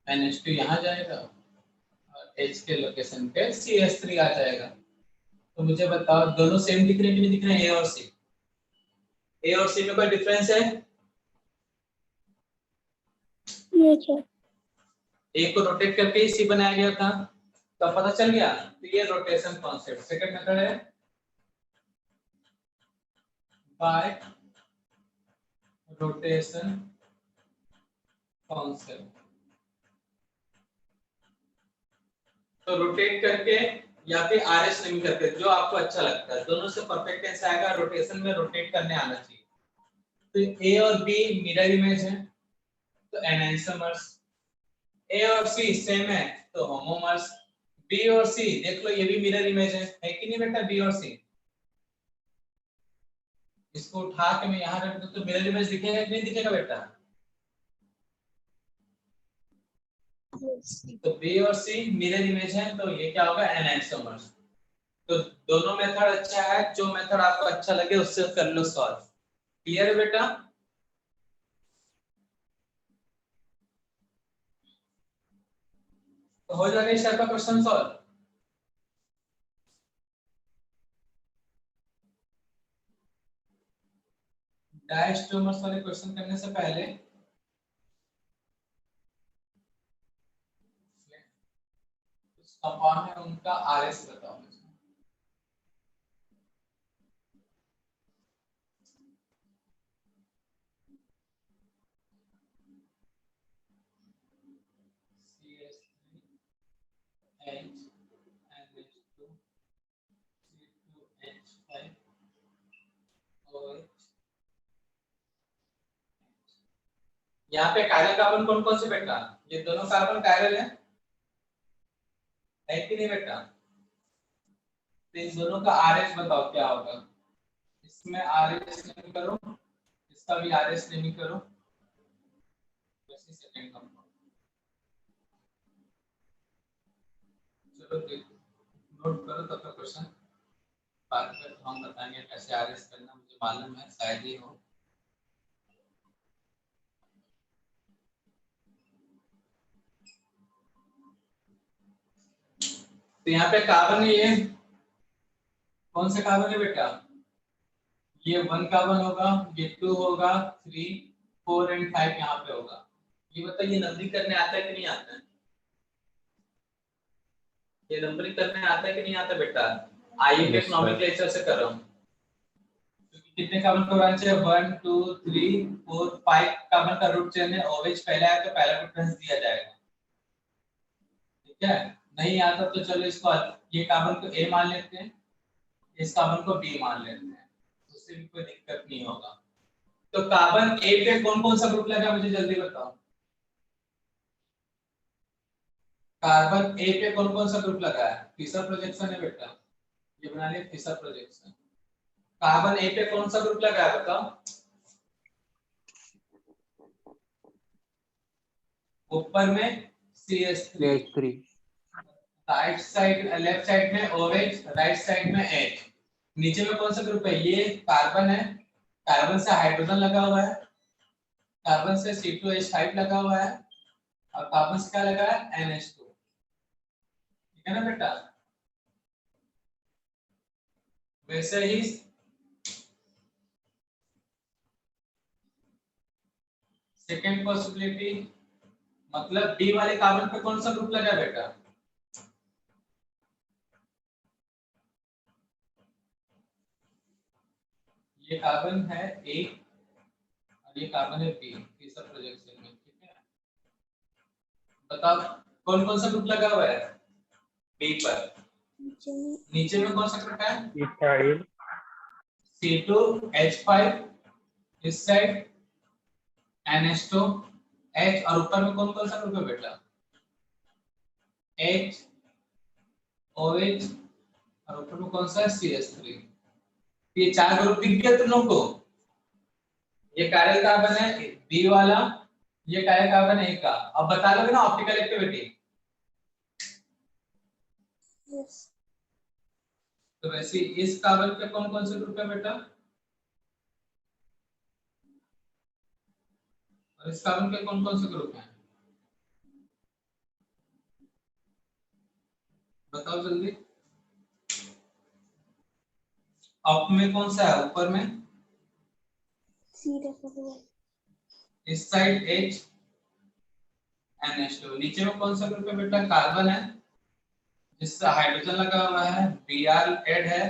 NH2 यहाँ जाएगा और H के लोकेशन पे CS3 आ जाएगा। तो मुझे बताओ दोनों सेम दिख रहे हैं कि नहीं दिख रहे हैं, ए और सी? ए और सी में कोई डिफरेंस है? ए को रोटेट करके ही सी बनाया गया था, तो पता चल गया। तो ये रोटेशन कॉन्सेप्ट। सेकंड मेथड है बाय रोटेशन कॉन्सेप्ट। तो रोटेट करके या फिर आरएस नहीं करके, जो आपको अच्छा लगता है, दोनों से परफेक्ट कैसे आएगा, रोटेशन में रोटेट करने आना चाहिए। तो ए और बी मिरर इमेज है तो एनएंसियोमर्स, ए और सी सेम है तो होमोमर्स। बी और सी देख लो ये भी मिरर इमेज है कि नहीं बेटा, बी और सी। इसको उठा के मैं यहाँ रख दूं तो मिरर इमेज दिखेगा कि नहीं दिखेगा बेटा? तो बी और सी मिरर इमेज है तो ये क्या होगा, एनएंसियोमर्स। तो दोनों मेथड अच्छा है, जो मेथड आपको अच्छा लगे उससे कर लो सॉल्व। क्लियर है बेटा? तो हो जाएगा इस टाइप का क्वेश्चन सॉल्व। डायस्टोमर्स वाले क्वेश्चन करने से पहले कंपाउंड है उनका आरएस बताओ मुझे। यहाँ पे कायरल कार्बन कौन कौन से बेटा? ये दोनों कार्बन कायरल है कि नहीं बेटा? तो इन दोनों का आरएच बताओ क्या होगा? इसमें आरएच नेम करो, इसका भी आरएच नेम करो, वैसे सेकंड कंपाउंड। चलो देखो नोट करो तब तक क्वेश्चन, बाद में तो हम बताएंगे कैसे आरएच करना, मुझे मालूम है शायद ही हो। तो यहाँ पे कार्बन है, ये कौन से कार्बन है बेटा? ये 1 कार्बन होगा, ये 2 होगा, 3 4 एंड 5 यहाँ पे होगा। ये बताइए नंबरिंग करने आता है कि नहीं आता है? ये नंबरिंग करने आता है कि नहीं आता बेटा? आइए Yes, एक नोमेनक्लेचर से कर रहा हूँ, क्योंकि कितने कार्बन का ब्रांच है? 1 2 3 4 5 कार्बन का रूट चेन है। OH पहला है तो पहला प्रेफरेंस दिया जाएगा, ठीक है? नहीं आता तो चलो इसको, ये कार्बन को A मान लेते हैं, इस कार्बन को B मान लेते हैं, उससे भी कोई दिक्कत नहीं होगा। तो कार्बन A पे कौन कौन सा ग्रुप लगा मुझे जल्दी बताओ। कार्बन A पे कौन कौन सा ग्रुप लगा है? फिशर प्रोजेक्शन है बेटा, ये बना लिया फिशर प्रोजेक्शन। कार्बन A पे कौन सा ग्रुप लगा है बताओ? ऊपर में CH3, right side left side में OH, राइट साइड में H। नीचे में कौन सा ग्रुप है? ये कार्बन है, कार्बन से हाइड्रोजन लगा हुआ है, कार्बन से C2H5 लगा हुआ है, और कार्बन से क्या लगा है? NH2, ठीक है ना बेटा? वैसे ही सेकेंड पॉसिबिलिटी, मतलब डी वाले कार्बन पे कौन सा ग्रुप लगा है बेटा? ये कार्बन है A और ये कार्बन है B, तीसरा प्रोजेक्शन में, ठीक है? बताओ कौन कौन सा ग्रुप लगा हुआ है B पर? नीचे में कौन सा ग्रुप है? इथाइल, C2H5, इस साइड NH2 H, और ऊपर में कौन कौन सा ग्रुप है बेटा? H OH, और ऊपर में कौन सा है? CH3। ये चार ग्रुप दिख गया तुम लोगों को? ये कायरल कार्बन है B वाला, ये कायरल कार्बन है A का। अब बता लोगे ना ऑप्टिकल एक्टिविटी? तो वैसे इस कार्बन पे कौन कौन से ग्रुप है बेटा? और इस कार्बन पे कौन कौन से ग्रुप हैं? बताओ जल्दी। अप में कौन सा है? ऊपर में इस साइड H NH2। नीचे में कौन सा ग्रुप है बेटा? कार्बन है जिससे हाइड्रोजन लगा हुआ है, Br ऐड है,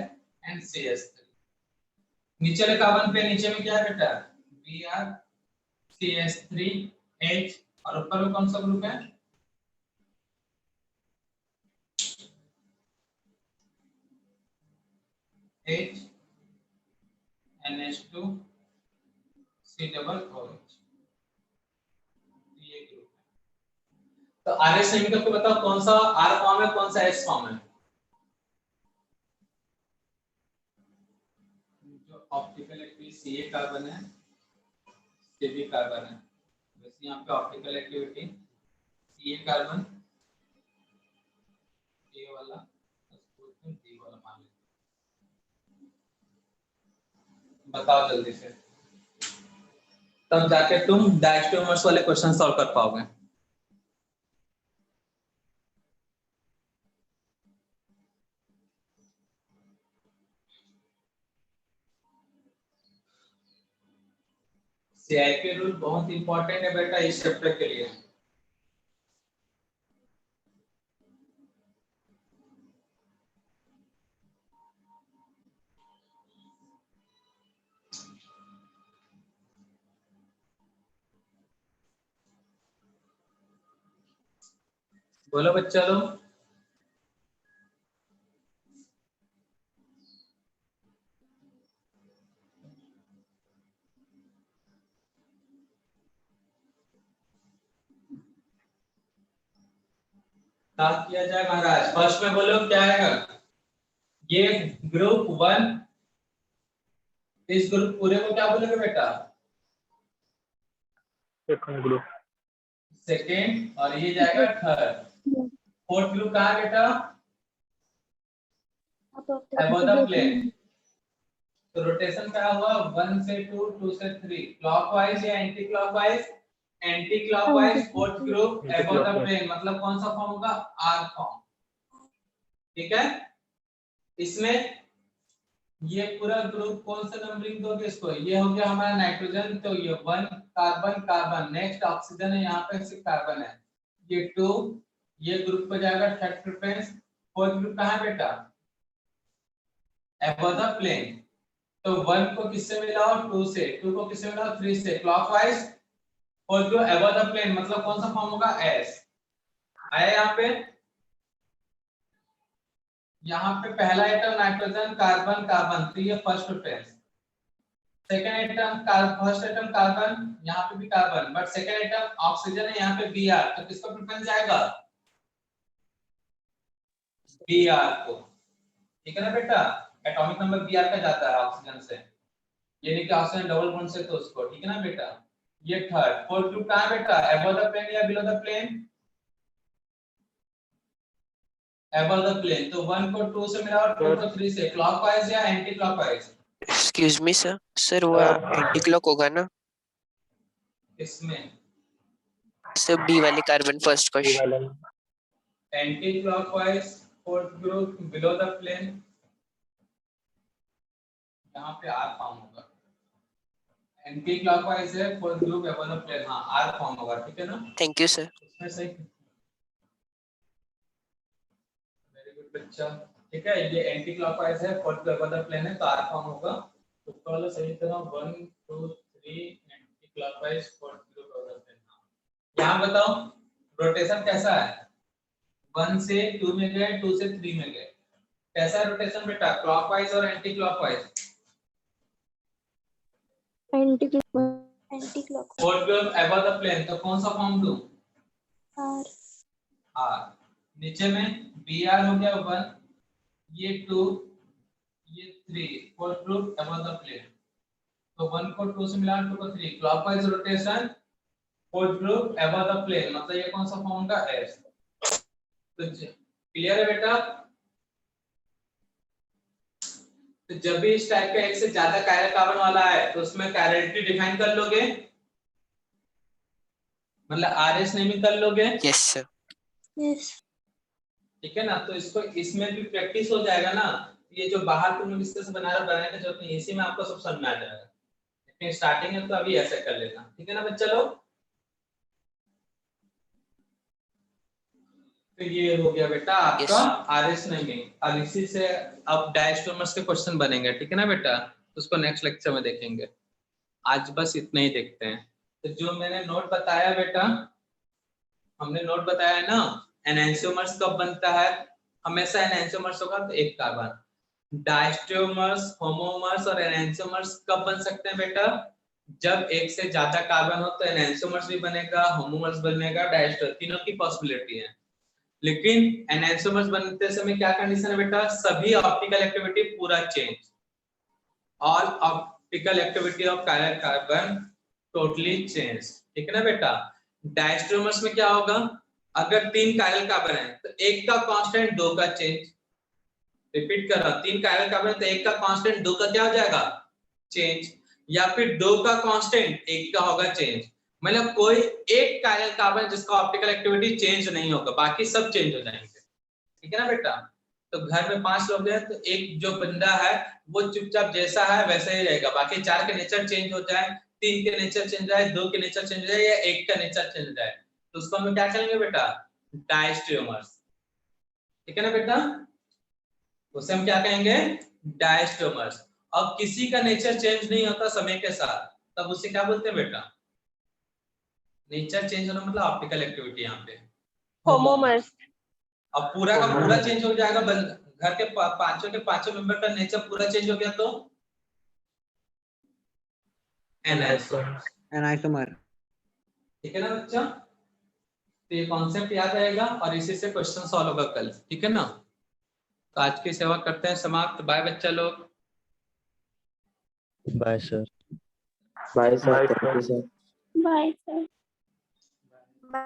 एंड CH3। नीचे वाले कार्बन पे नीचे में क्या है बेटा? Br CH3 H, और ऊपर में कौन सा ग्रुप है? H NH2 C double OH, ये ग्रुप है। तो आर एस केमिकल को बताओ कौन सा R फॉर्म है, कौन सा S फॉर्म है? जो ऑप्टिकल एक्टिविटी Ca कार्बन है, Cb कार्बन है, वैसे यहाँ पे optical activity Ca carbon, A वाला D वाला मान लेते। बताओ जल्दी से, तब जाके तुम डायस्टोमर्स वाले क्वेश्चन सॉल्व कर पाओगे। CIP रूल बहुत इंपॉर्टेंट है बेटा इस चैप्टर के लिए। बोलो बच्चा लोग। स्टार्ट किया जाए महाराज। फर्स्ट में बोलो क्या आएगा। ये ग्रुप 1, इस ग्रुप पूरे को क्या बोलोगे बेटा। Second group. सेकेंड, और ये जाएगा थर्ड। फोर्थ ग्रुप कहाँ है बेटा। Above the plane. तो रोटेशन क्या हुआ 1 से 2, 2 से 3, क्लॉकवाइज या anti clockwise. Anti clockwise fourth group above the plane, मतलब कौन सा फॉर्म होगा आर फॉर्म। ठीक है, इसमें ये पूरा ग्रुप कौन सा नंबरिंग दोगे इसको। ये हो गया हमारा नाइट्रोजन, तो ये 1 कार्बन कार्बन, नेक्स्ट ऑक्सीजन है, यहाँ पे सिर्फ कार्बन है। ये 2, ये ग्रुप पे जाएगा थर्ड प्रेफरेंस। फोर्थ ग्रुप कहाँ है बेटा अबव द प्लेन। तो 1 को किससे मिलाओ 2 से, 2 को किससे मिलाओ 3 से, clockwise. Fourth group above the plane, मतलब कौन सा फॉर्म होगा एस। आया यहाँ पे। यहाँ पे पहला आइटम नाइट्रोजन कार्बन कार्बन, तो ये first preference. Second item first item carbon, यहाँ पे भी carbon, but second item oxygen है, यहाँ पे Br, तो किसको प्रेफरेंस जाएगा Br को। ठीक है ना बेटा, एटॉमिक नंबर Br का जाता है ऑक्सीजन से, यानी कि ऑक्सीजन डबल बॉन्ड से, तो उसको। ठीक है ना बेटा। ये थर्ड। फोर्थ ग्रुप कहाँ है बेटा अबव द प्लेन या below the plane. Above the plane, तो 1 को 2 से मिलाओ, 2 को 3 से, क्लॉकवाइज या anti clockwise. Excuse me sir, sir वो एंटी क्लॉक होगा ना इसमें सर। बी वाले carbon first question. Anti clockwise fourth group below the plane, यहाँ पे आर फॉर्म होगा। एंटी क्लॉकवाइज है fourth group above the plane, हाँ आर फॉर्म होगा। ठीक है ना। Thank you sir. इसमें सही, वेरी गुड बच्चा। ठीक है, ये एंटी क्लॉकवाइज है fourth group above the plane है, तो आर फॉर्म होगा। तो पहले सही तरह 1 2 3 anti clockwise fourth group above the plane. यहाँ बताओ रोटेशन कैसा है। 1 से 2 में गए, 2 से 3 में गए, कैसा है रोटेशन बेटा क्लॉकवाइज और anti clockwise. Anti clock. Fourth group above the plane, तो कौन सा फॉर्म दूं आर। आर। नीचे में Br हो गया 1, ये 2, ये 3, fourth group above the plane, तो 1 को 2 से मिला, 2 को 3, clockwise rotation fourth group above the plane, मतलब ये कौन सा फॉर्म का एस। तो क्लियर है बेटा। तो जब भी इस टाइप का एक से ज्यादा कायरल कार्बन वाला है तो उसमें कायरलिटी डिफाइन कर लोगे, मतलब RS नेमिंग कर लोगे। Yes sir. यस। ठीक है ना, तो इसको इसमें भी प्रैक्टिस हो जाएगा ना। ये जो बाहर तुम लोग इस तरह से बनाने की जरूरत नहीं, इसी में आपको सब समझ में आ जाएगा। लेकिन स्टार्टिंग में तो अभी ऐसे कर लेना। ठीक है ना बच्चा लोग। तो ये हो गया बेटा आपका RS नेमिंग। और इसी से अब डायस्टोमर्स के क्वेश्चन बनेंगे। ठीक है ना बेटा, तो उसको नेक्स्ट लेक्चर में देखेंगे। आज बस इतना ही देखते हैं। तो जो मैंने नोट बताया बेटा, हमने नोट बताया है ना, एनेंटियोमर्स कब बनता है। हमेशा एनेंटियोमर्स होगा तो एक कार्बन। डायस्टोमर्स, होमोमर्स और एनेंटियोमर्स कब बन सकते हैं बेटा, जब एक से ज्यादा कार्बन हो तो एनेंटियोमर्स भी बनेगा, होमोमर्स बनेगा, डायस्टो, तीनों की पॉसिबिलिटी है। लेकिन एनेंटियोमर्स बनते समय क्या कंडीशन है बेटा, सभी ऑप्टिकल एक्टिविटी पूरा change, all optical activity of chiral carbon totally change. ठीक है ना बेटा। डायस्टोमर्स में क्या होगा, अगर 3 कायरल कार्बन है तो एक का कांस्टेंट 2 का चेंज। रिपीट कर रहा हूं, 3 कायरल कार्बन है तो एक का कांस्टेंट 2 का क्या हो जाएगा चेंज, या फिर 2 का कांस्टेंट 1 का होगा चेंज। मतलब कोई एक कायरल कार्बन जिसका ऑप्टिकल एक्टिविटी चेंज नहीं होगा, बाकी सब चेंज हो जाएंगे। ठीक है ना बेटा। तो घर में 5 लोग हैं तो एक जो बंदा है वो चुपचाप जैसा है वैसा ही रहेगा, बाकी 4 के नेचर चेंज हो जाए, 3 के नेचर चेंज हो जाए, 2 के नेचर चेंज हो जाए या 1 का नेचर चेंज हो जाए, तो उसको हम क्या कहेंगे बेटा? डायस्टेरियोमर्स। ठीक है ना बेटा? उसे हम क्या कहेंगे? डायस्टेरियोमर्स। अब किसी का नेचर चेंज नहीं होता समय के साथ, तब उसे क्या बोलते हैं बेटा? नेचर चेंज होना मतलब ऑप्टिकल एक्टिविटी यहाँ पे होमोमर्स। अब पूरा का पूरा चेंज हो जाएगा, घर के पांचों के पांचों मेंबर का नेचर पूरा चेंज हो गया तो एनाइसोमर्स। एनाइसोमर। ठीक है ना बच्चा? तो ये कॉन्सेप्ट याद रहेगा और इसी से क्वेश्चन सॉल्व होगा कल। ठीक है ना? तो आज की सेवा करते हैं समाप्त। बाय बच्चा लोग। Bye sir. Bye sir. Bye sir.